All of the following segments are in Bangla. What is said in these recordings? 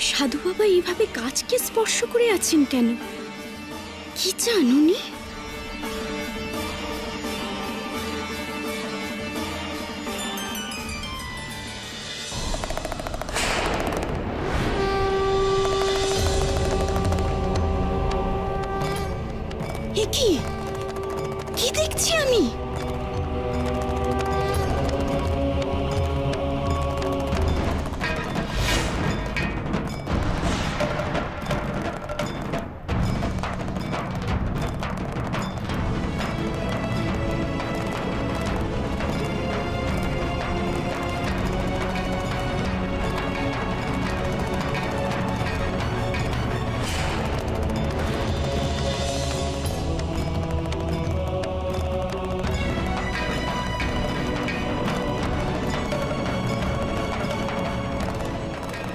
সাধু বাবা এইভাবে গাছকে স্পর্শ করে আছেন কেন? কি চান উনি? কি দেখছি আমি?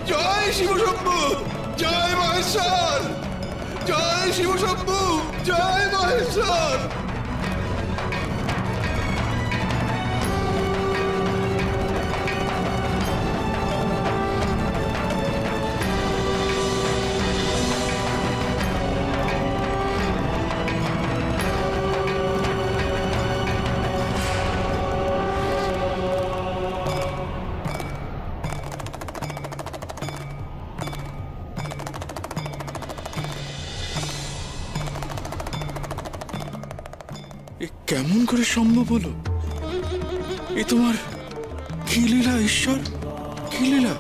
জয় শিবশম্ভু, জয় মহেশ্বর, জয় শিবশম্ভু, জয় মহেশ্বর। কেমন করে সম্ভব হলো? এ তোমার কি লীলা ঈশ্বর, কি লীলা?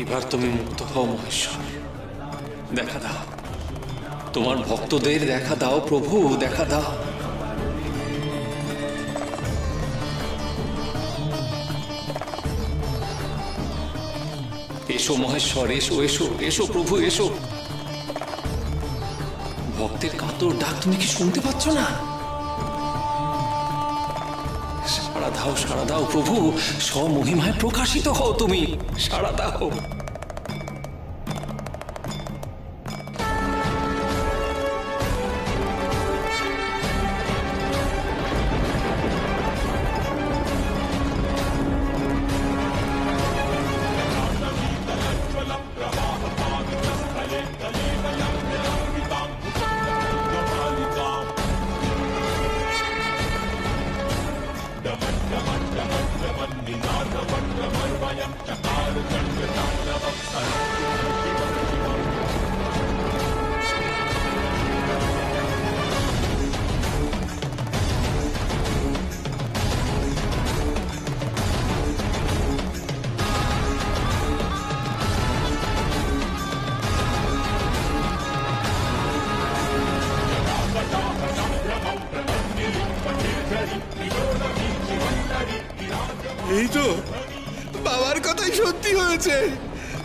এবার তুমি মুক্ত হও মহেশ্বর, দেখা দাও তোমার ভক্তদের, দেখা দাও প্রভু, দেখা দাও। এসো মহেশ্বর, এসো এসো এসো প্রভু, এসো। ভক্তের কাতর ডাক তুমি কি শুনতে পাচ্ছ না? সাড়া দাও প্রভু, স্বমহিমায় প্রকাশিত হও তুমি, সাড়া দাও। এই তো বাবার কথাই সত্যি হয়েছে।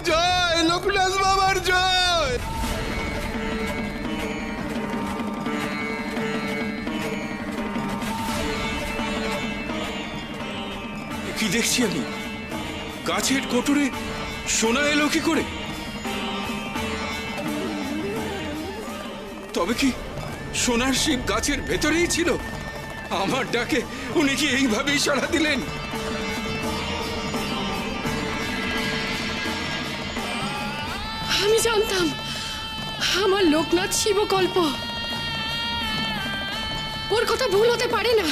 জয় লোকনাথ বাবার জয়। কি দেখছি আমি? গাছের কোটরে সোনা এলো কি করে? তবে কি সোনার শিব গাছের ভেতরেই ছিল? আমার ডাকে উনি কি এইভাবেই সাড়া দিলেন? আমি জানতাম আমার লোকনাথ শিবকল্প, ওর কথা ভুল হতে পারে না।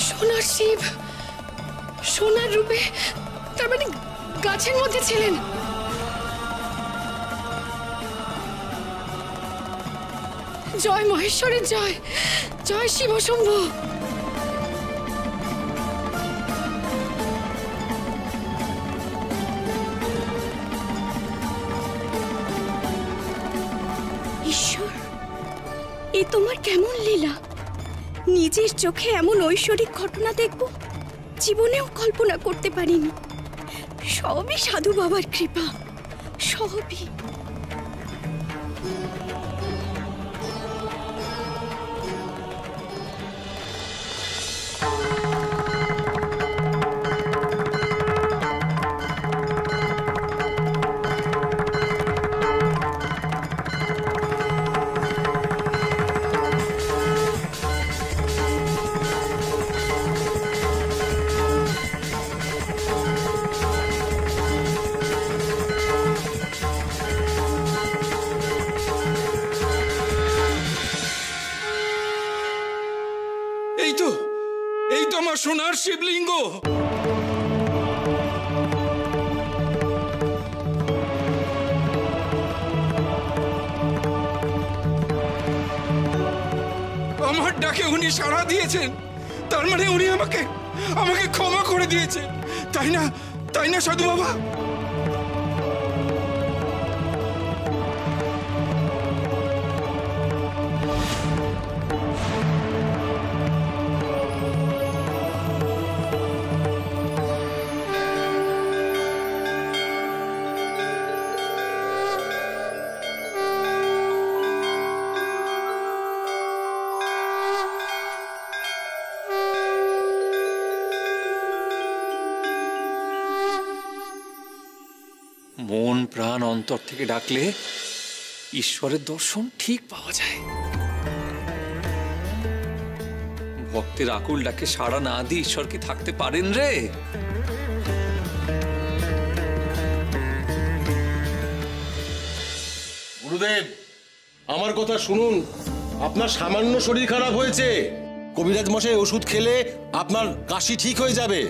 সোনার শিব, সোনার রূপে তার মানে গাছের মধ্যে ছিলেন। জয় মহেশ্বরের জয়, জয় শিব শম্ভু। ঈশ্বর, এ তোমার কেমন লীলা! নিজের চোখে এমন ঐশ্বরিক ঘটনা দেখব জীবনেও কল্পনা করতে পারিনি। সবই সাধু বাবার কৃপা, সবই। এই তো আমার সোনার শিবলিঙ্গ। আমার ডাকে উনি সাড়া দিয়েছেন, তার মানে উনি আমাকে ক্ষমা করে দিয়েছেন, তাই না? তাই না সাধু বাবা? মন প্রাণ অন্তর থেকে ডাকলে ঈশ্বরের দর্শন ঠিক পাওয়া যায়। ভক্তের আকুল ডাকে সাড়া না দিয়ে ঈশ্বর কি থাকতে পারেন রে? গুরুদেব, আমার কথা শুনুন। আপনার সামান্য শরীর খারাপ হয়েছে, কবিরাজ মশাই ওষুধ খেলে আপনার কাশি ঠিক হয়ে যাবে।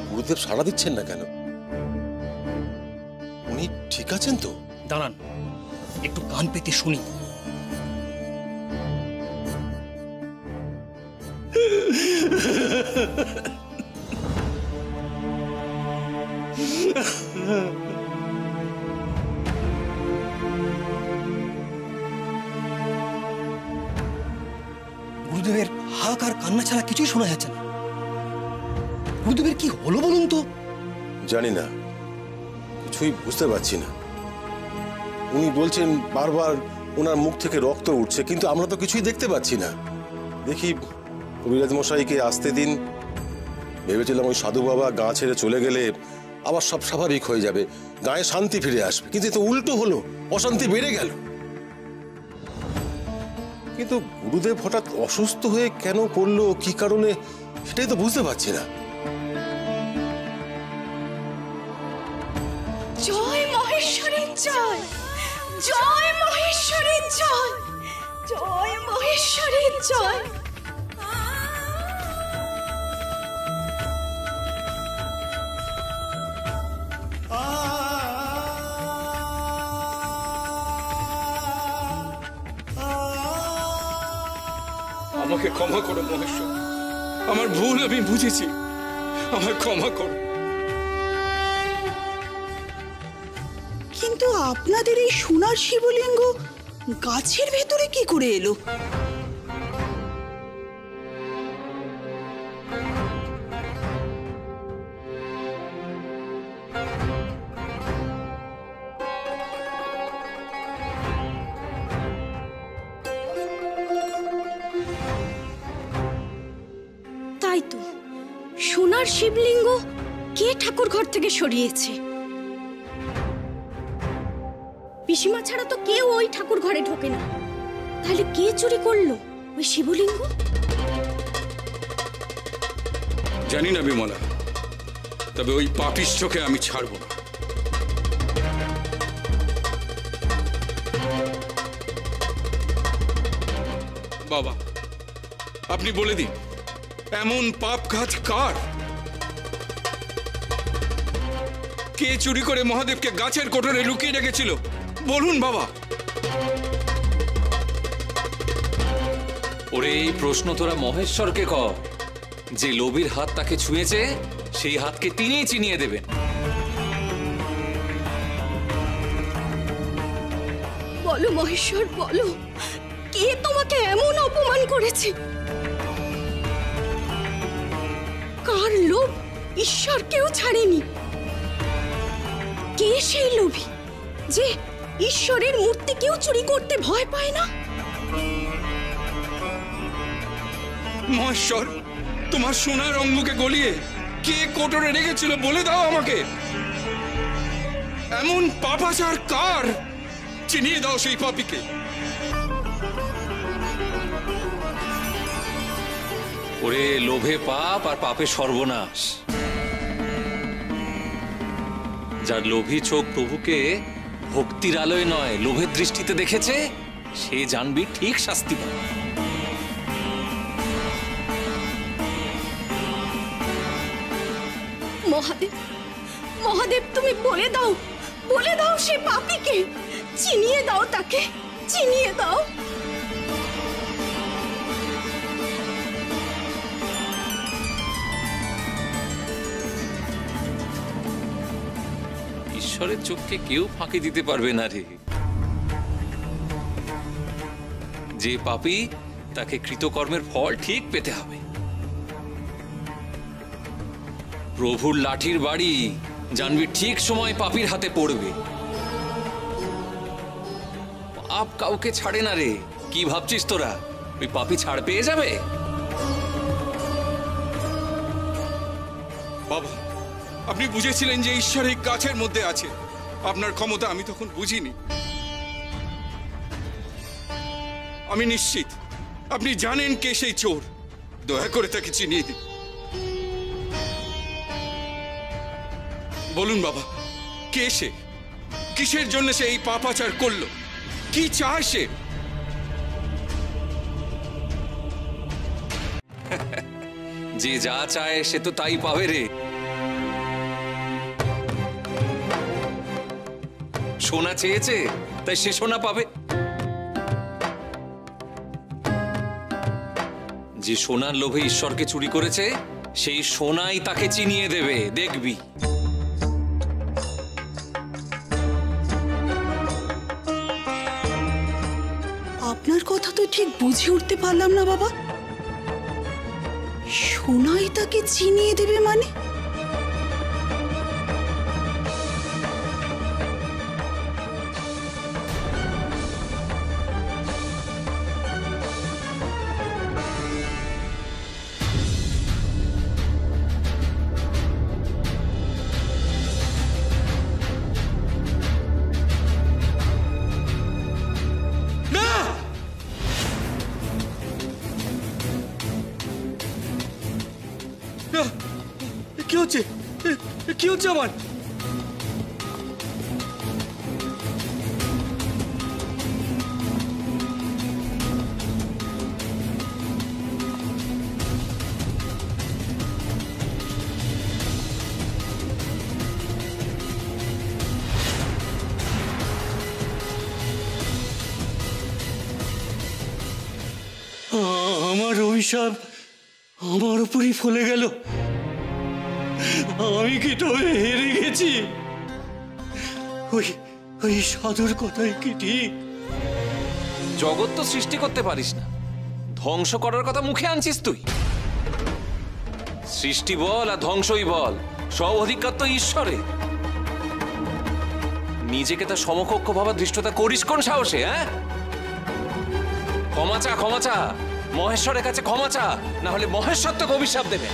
গুরুদেব সাড়া দিচ্ছেন না কেন? উনি ঠিক আছেন তো? দাঁড়ান, একটু কান পেতে শুনি। গুরুদেবের হাহাকার কান্না ছাড়া কিছুই শোনা যাচ্ছে না। গুরুদেবের কি হলো বলুন তো? জানি না, কিছুই বুঝতে পারছি না। উনি বলছেন বারবার ওনার মুখ থেকে রক্ত উঠছে, কিন্তু আমরা তো কিছুই দেখতে পাচ্ছি না। দেখি কবিরাজ মশাইকে আসতে দিন। ভেবেছিলাম ওই সাধু বাবা গা ছেড়ে চলে গেলে আবার সব স্বাভাবিক হয়ে যাবে, গায়ে শান্তি ফিরে আসবে, কিন্তু এ তো উল্টো হলো, অশান্তি বেড়ে গেল। কিন্তু গুরুদেব হঠাৎ অসুস্থ হয়ে কেন পড়লো, কি কারণে, সেটাই তো বুঝতে পারছি না। জয় মহেশ্বরের জয়, জয় মহেশ্বরের জয়, জয় মহেশ্বরের জয়। আমাকে ক্ষমা করো মহেশ্বর, আমার ভুল আমি বুঝেছি, আমায় ক্ষমা করো। কিন্তু আপনাদের এই সোনার শিবলিঙ্গ গাছের ভেতরে কি করে এলো? তাই তো, সোনার শিবলিঙ্গ কে ঠাকুর ঘর থেকে সরিয়েছে? পিসিমা ছাড়া তো কেউ ওই ঠাকুর ঘরে ঢোকে না। তাহলে কে চুরি করলো ওই শিবলিঙ্গ? জানি না বিমলা, তবে ওই পাপিষ্ঠকে আমি ছাড়ব না। বাবা, আপনি বলে দিন, এমন পাপ কাজ কার? কে চুরি করে মহাদেবকে গাছের কোটরে লুকিয়ে রেখেছিল বলুন বাবা। ওরে এই প্রশ্ন তোরা মহেশ্বরকে কর। যে লোভীর হাত তাকে ছুঁয়েছে সেই হাতকে তিনিই চিনিয়ে দেবেন। বলো মহেশ্বর, বলো কে তোমাকে এমন অপমান করেছে? কার লোভ ঈশ্বরকেও ছাড়েনি? কে সেই লোভী যে ঈশ্বরের মূর্তি কেউ চুরি করতে ভয় পায় না? মহেশ্বর, তোমার সোনার অঙ্গকে গলিয়ে কে কোটরে রেখেছিল বলে দাও আমাকে। এমন পাপাচার কার? চিনিয়ে দাও সেই পাপীকে। ওরে লোভে পাপ আর পাপে সর্বনাশ। যার লোভী চোখ প্রভুকে ভক্তির আলোয় নয় লোভের দৃষ্টিতে দেখেছে সে জানবি ঠিক শাস্তি পাবে। মহাদেব, মহাদেব তুমি বলে দাও, বলে দাও সে পাপীকে, চিনিয়ে দাও তাকে, চিনিয়ে দাও। ঈশ্বরের চোখকে কেউ ফাঁকি দিতে পারবে না রে। যে পাপী তাকে কৃতকর্মের ফল ঠিক পেতে হবে। প্রভুর লাঠির বাড়ি জানবি ঠিক সময় পাপীর হাতে পড়বে। পাপ কাউকে ছাড়ে না রে। কি ভাবছিস তোরা ওই পাপী ছাড় পেয়ে যাবে? বাবা, আপনি বুঝেছিলেন যে ঈশ্বর এই গাছের মধ্যে আছে। আপনার ক্ষমতা আমি তখন বুঝিনি। আমি নিশ্চিত আপনি জানেন কে সেই চোর। দয়া করে তাকে চিনিয়ে দিন। বলুন বাবা, কে সে? কিসের জন্য সে এই পাপাচার করলো? কি চায় সে? যে যা চায় সে তো তাই পাবে রে। সোনা চেয়েছে তাই সে সোনা পাবে। যে সোনার লোভে ঈশ্বরকে চুরি করেছে সেই সোনাই তাকে চিনিয়ে দেবে, দেখবি। আপনার কথা তো ঠিক বুঝে উঠতে পারলাম না বাবা। সোনাই তাকে চিনিয়ে দেবে মানে? কি হচ্ছে? কি হচ্ছে আমার? আমার অভিশাপ আমার উপরই ফলে গেল। আমি কি তবে হেরে গেছি? ওই ওই সাধুর কথাই কি ঠিক? জগৎ তো সৃষ্টি করতে পারিস না, ধ্বংস করার কথা মুখে আনছিস তুই। সৃষ্টি বল আর ধ্বংসই বল, সব অধিকার তো ঈশ্বরে। নিজেকে তার সমকক্ষ ভাবার দৃষ্টতা করিস কোন সাহসে? হ্যাঁ, ক্ষমা চা, ক্ষমা চা, মহেশ্বরের কাছে ক্ষমা চা, না হলে মহেশ্বর তোকে অভিশাপ দেবে।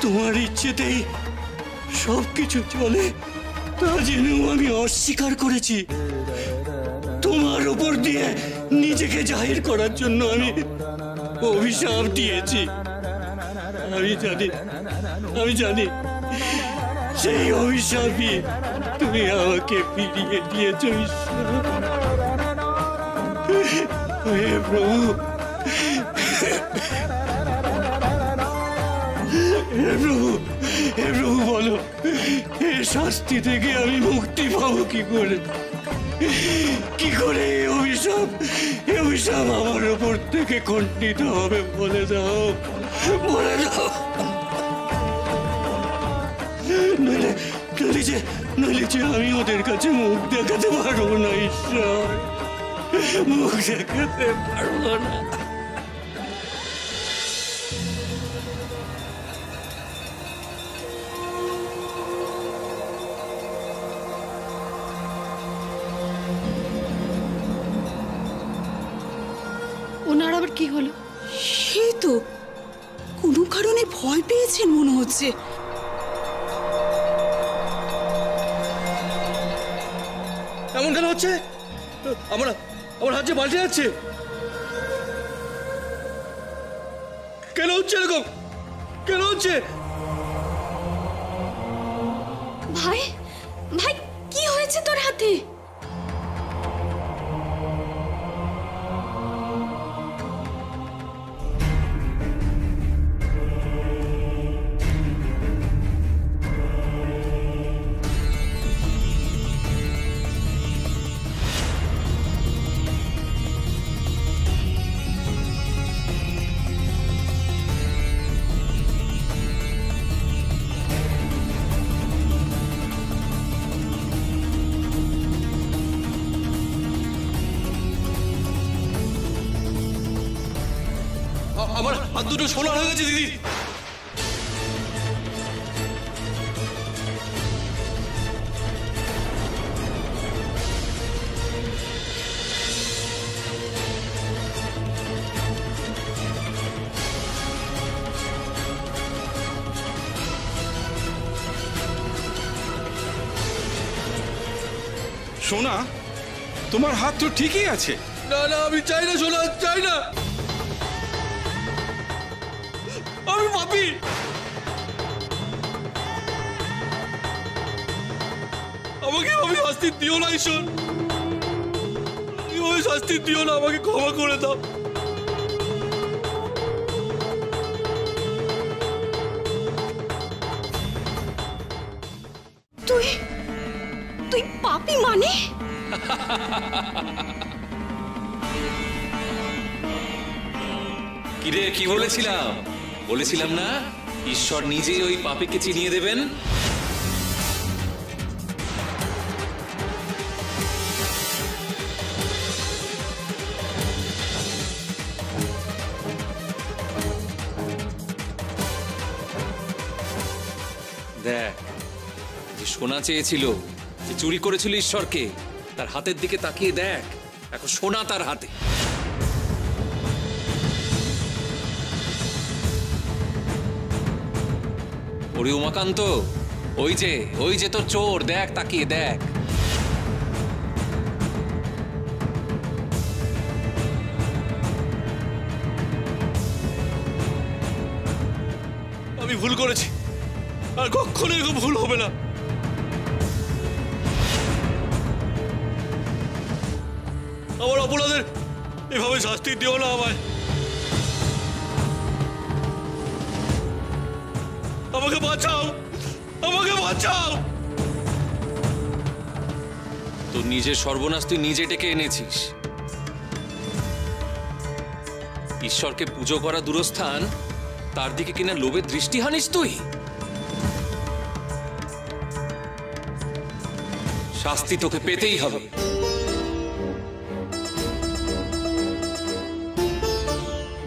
তোমার ইচ্ছেতেই সবকিছু চলে তা জেনেও আমি অস্বীকার করেছি। তোমার উপর দিয়ে নিজেকে জাহির করার জন্য আমি অভিশাপ দিয়েছি। আমি জানি সেই অভিশাপই তুমি আমাকে ফিরিয়ে দিয়েছ। হে প্রভু, হে প্রভু, হে প্রভু বলো, এ শাস্তি থেকে আমি মুক্তি পাবো কি করে? কি করে এ অভিশাপ আমার উপর থেকে খণ্ডিত হবে? বলে দাও, বলে দাও। নইলে যে আমি ওদের কাছে মুখ দেখাতে পারবো না ঈশ্বর, মুখ দেখাতে পারবো না। ওনার আবার কি হলো? সে তো কোনো কারণে ভয় পেয়েছেন মনে হচ্ছে। এমন কেন হচ্ছে? আমার হাত যে পাল্টে যাচ্ছে, কেন হচ্ছে এরকম? কেন হচ্ছে? ভাই ভাই কি হয়েছে তোর হাতে? আমার হাত দুটো সোনা হয়ে গেছে দিদি। সোনা, তোমার হাত তো ঠিকই আছে। না না, আমি চাই না সোনা, চাই না। আমি পাপী। আমাকে শাস্তি দিও না ঈশ্বর, শাস্তি দিও না, আমাকে ক্ষমা করে দাও। তুই তুই পাপী মানে? কিরে, কি বলেছিলাম না ঈশ্বর নিজেই ওই পাপীকে চিনিয়ে দেবেন। দেখ, যে সোনা চেয়েছিল, যে চুরি করেছিল ঈশ্বরকে, তার হাতের দিকে তাকিয়ে দেখ, এখন সোনা তার হাতে। ওরে উমাকান্ত, ওই যে তোর চোর, দেখ, তাকিয়ে দেখ। আমি ভুল করেছি, আর কখনো এরকম ভুল হবে না। আমার অপরাধের এভাবে শাস্তি দিও না আমায়। আমাকে বাঁচাও, আমাকে বাঁচাও। তোর নিজের সর্বনাশ তুই নিজে ডেকে এনেছিস। ঈশ্বরকে পুজো করা দূরস্থান, তার দিকে কিনা লোভের দৃষ্টি হানিস তুই। শাস্তি তোকে পেতেই হবে।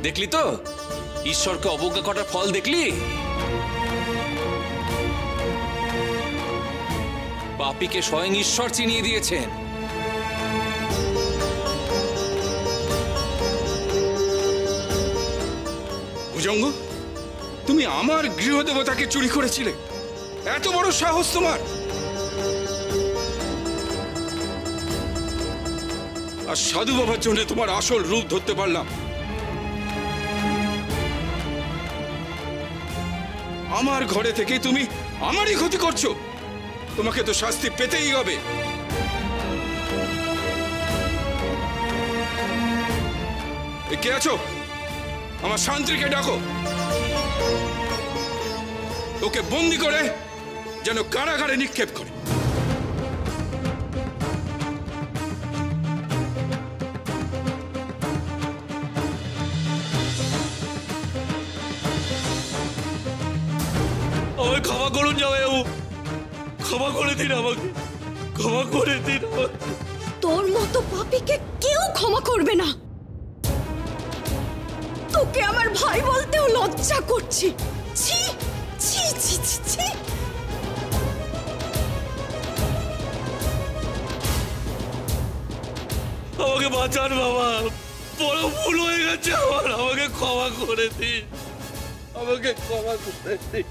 দেখলি তো ঈশ্বরকে অবজ্ঞা করার ফল, দেখলি? পাপীকে স্বয়ং ঈশ্বর চিনিয়ে দিয়েছেন। ভুজঙ্গ, তুমি আমার গৃহদেবতাকে চুরি করেছিলে? এত বড় সাহস তোমার! আর সাধু বাবার জন্য তোমার আসল রূপ ধরতে পারলাম। আমার ঘরে থেকে তুমি আমারই ক্ষতি করছো। তোমাকে তো শাস্তি পেতেই হবে। কে আছো? আমার শান্তিকে ডাকো। ওকে বন্দি করে যেন কারাগারে নিক্ষেপ করে। আমায় ক্ষমা করুন জামাইবাবু, ক্ষমা করে দিন আমাকে, ক্ষমা করে দিন আমাকে। তোর মতো পাপীকে কেউ ক্ষমা করবে না। তোকে আমার ভাই বলতেও লজ্জা করছে। ছি ছি ছি ছি ছি। আমাকে বাঁচান বাবা, বড় ভুল হয়ে গেছে আমার, আমাকে ক্ষমা করে দিন, আমাকে ক্ষমা করে দিন।